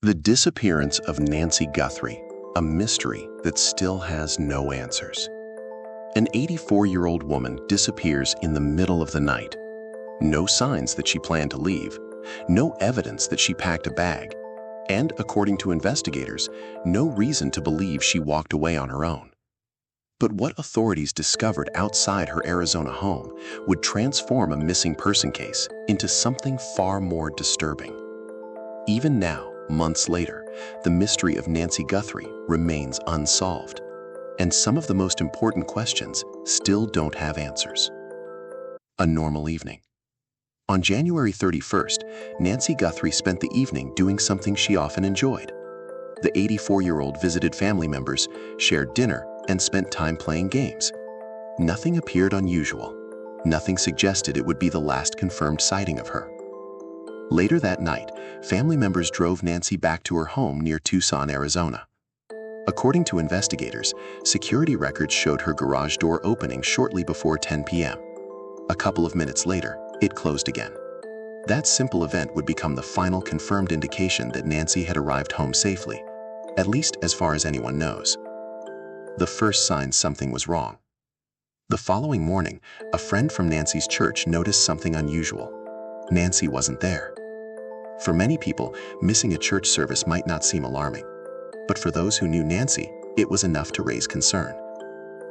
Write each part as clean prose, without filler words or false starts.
The disappearance of Nancy Guthrie, a mystery that still has no answers. An 84-year-old woman disappears in the middle of the night. No signs that she planned to leave, no evidence that she packed a bag, and according to investigators, no reason to believe she walked away on her own. But what authorities discovered outside her Arizona home would transform a missing person case into something far more disturbing. Even now, months later, the mystery of Nancy Guthrie remains unsolved, and some of the most important questions still don't have answers. A normal evening. On January 31st, Nancy Guthrie spent the evening doing something she often enjoyed. The 84-year-old visited family members, shared dinner, and spent time playing games. Nothing appeared unusual. Nothing suggested it would be the last confirmed sighting of her. Later that night, family members drove Nancy back to her home near Tucson, Arizona. According to investigators, security records showed her garage door opening shortly before 10 p.m. A couple of minutes later, it closed again. That simple event would become the final confirmed indication that Nancy had arrived home safely, at least as far as anyone knows. The first sign something was wrong. The following morning, a friend from Nancy's church noticed something unusual. Nancy wasn't there. For many people, missing a church service might not seem alarming, but for those who knew Nancy, it was enough to raise concern.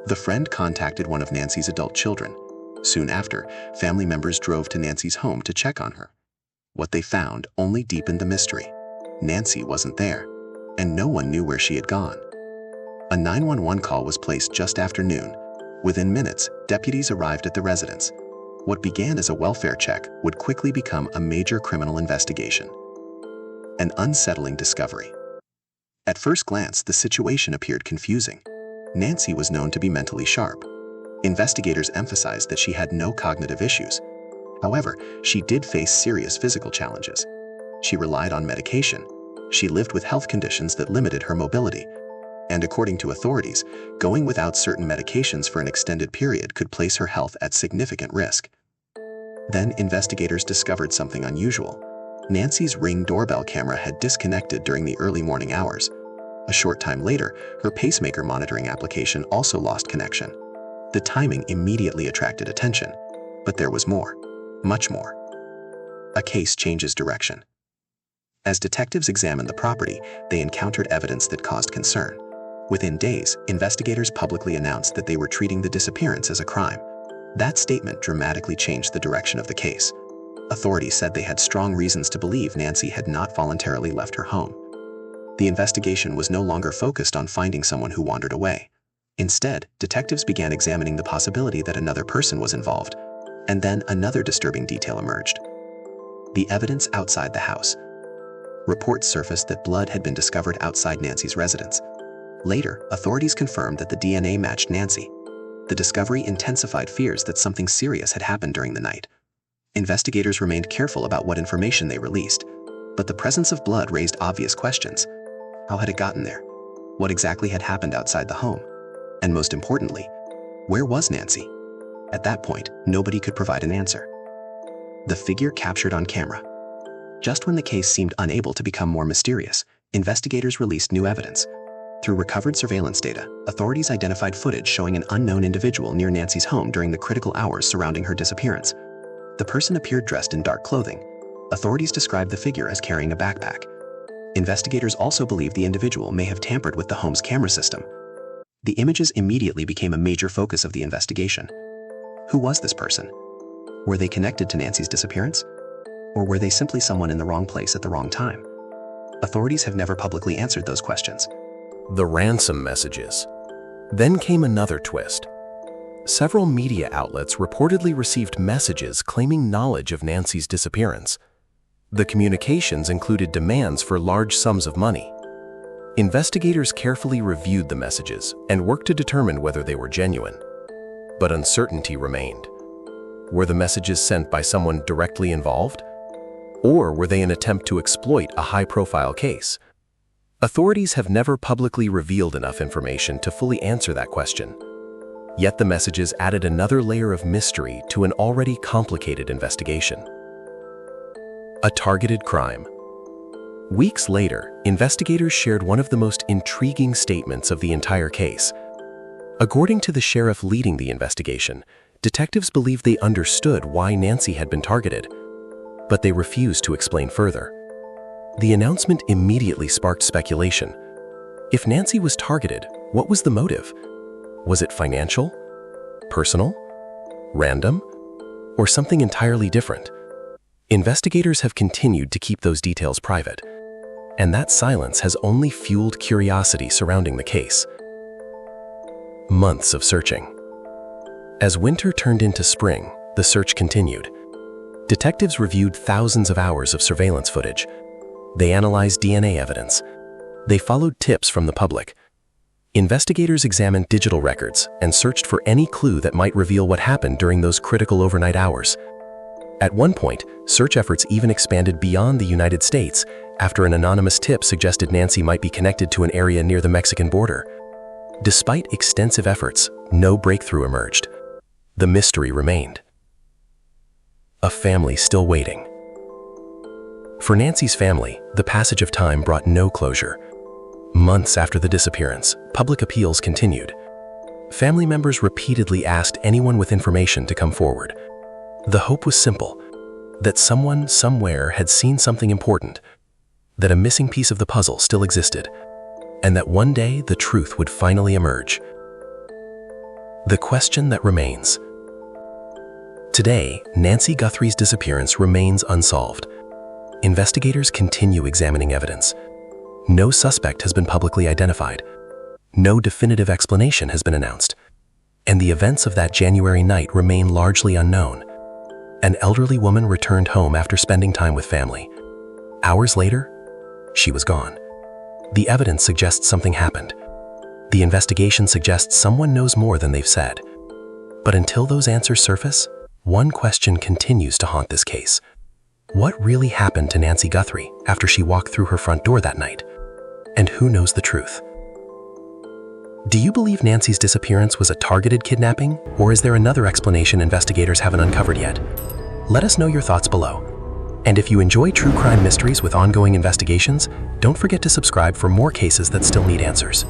The friend contacted one of Nancy's adult children. Soon after, family members drove to Nancy's home to check on her. What they found only deepened the mystery. Nancy wasn't there, and no one knew where she had gone. A 911 call was placed just after noon. Within minutes, deputies arrived at the residence. What began as a welfare check would quickly become a major criminal investigation. An unsettling discovery. At first glance, the situation appeared confusing. Nancy was known to be mentally sharp. Investigators emphasized that she had no cognitive issues. However, she did face serious physical challenges. She relied on medication. She lived with health conditions that limited her mobility. And according to authorities, going without certain medications for an extended period could place her health at significant risk. Then investigators discovered something unusual. Nancy's Ring doorbell camera had disconnected during the early morning hours. A short time later, her pacemaker monitoring application also lost connection. The timing immediately attracted attention, but there was more, much more. A case changes direction. As detectives examined the property, they encountered evidence that caused concern. Within days, investigators publicly announced that they were treating the disappearance as a crime. That statement dramatically changed the direction of the case. Authorities said they had strong reasons to believe Nancy had not voluntarily left her home. The investigation was no longer focused on finding someone who wandered away. Instead, detectives began examining the possibility that another person was involved. And then another disturbing detail emerged. The evidence outside the house. Reports surfaced that blood had been discovered outside Nancy's residence. Later, authorities confirmed that the DNA matched Nancy. The discovery intensified fears that something serious had happened during the night. Investigators remained careful about what information they released, but the presence of blood raised obvious questions. How had it gotten there? What exactly had happened outside the home? And most importantly, where was Nancy? At that point, nobody could provide an answer. The figure captured on camera. Just when the case seemed unable to become more mysterious, investigators released new evidence. Through recovered surveillance data, authorities identified footage showing an unknown individual near Nancy's home during the critical hours surrounding her disappearance. The person appeared dressed in dark clothing. Authorities described the figure as carrying a backpack. Investigators also believe the individual may have tampered with the home's camera system. The images immediately became a major focus of the investigation. Who was this person? Were they connected to Nancy's disappearance? Or were they simply someone in the wrong place at the wrong time? Authorities have never publicly answered those questions. The ransom messages. Then came another twist. Several media outlets reportedly received messages claiming knowledge of Nancy's disappearance. The communications included demands for large sums of money. Investigators carefully reviewed the messages and worked to determine whether they were genuine. But uncertainty remained. Were the messages sent by someone directly involved? Or were they an attempt to exploit a high-profile case? Authorities have never publicly revealed enough information to fully answer that question. Yet the messages added another layer of mystery to an already complicated investigation. A targeted crime. Weeks later, investigators shared one of the most intriguing statements of the entire case. According to the sheriff leading the investigation, detectives believed they understood why Nancy had been targeted, but they refused to explain further. The announcement immediately sparked speculation. If Nancy was targeted, what was the motive? Was it financial, personal, random, or something entirely different? Investigators have continued to keep those details private, and that silence has only fueled curiosity surrounding the case. Months of searching. As winter turned into spring, the search continued. Detectives reviewed thousands of hours of surveillance footage. They analyzed DNA evidence. They followed tips from the public. Investigators examined digital records and searched for any clue that might reveal what happened during those critical overnight hours. At one point, search efforts even expanded beyond the United States after an anonymous tip suggested Nancy might be connected to an area near the Mexican border. Despite extensive efforts, no breakthrough emerged. The mystery remained. A family still waiting. For Nancy's family, the passage of time brought no closure. Months after the disappearance, public appeals continued. Family members repeatedly asked anyone with information to come forward. The hope was simple, that someone somewhere had seen something important, that a missing piece of the puzzle still existed, and that one day the truth would finally emerge. The question that remains. Today, Nancy Guthrie's disappearance remains unsolved. Investigators continue examining evidence. No suspect has been publicly identified. No definitive explanation has been announced. And the events of that January night remain largely unknown. An elderly woman returned home after spending time with family. Hours later, she was gone. The evidence suggests something happened. The investigation suggests someone knows more than they've said. But until those answers surface, one question continues to haunt this case. What really happened to Nancy Guthrie after she walked through her front door that night? And who knows the truth? Do you believe Nancy's disappearance was a targeted kidnapping, or is there another explanation investigators haven't uncovered yet? Let us know your thoughts below. And if you enjoy true crime mysteries with ongoing investigations, don't forget to subscribe for more cases that still need answers.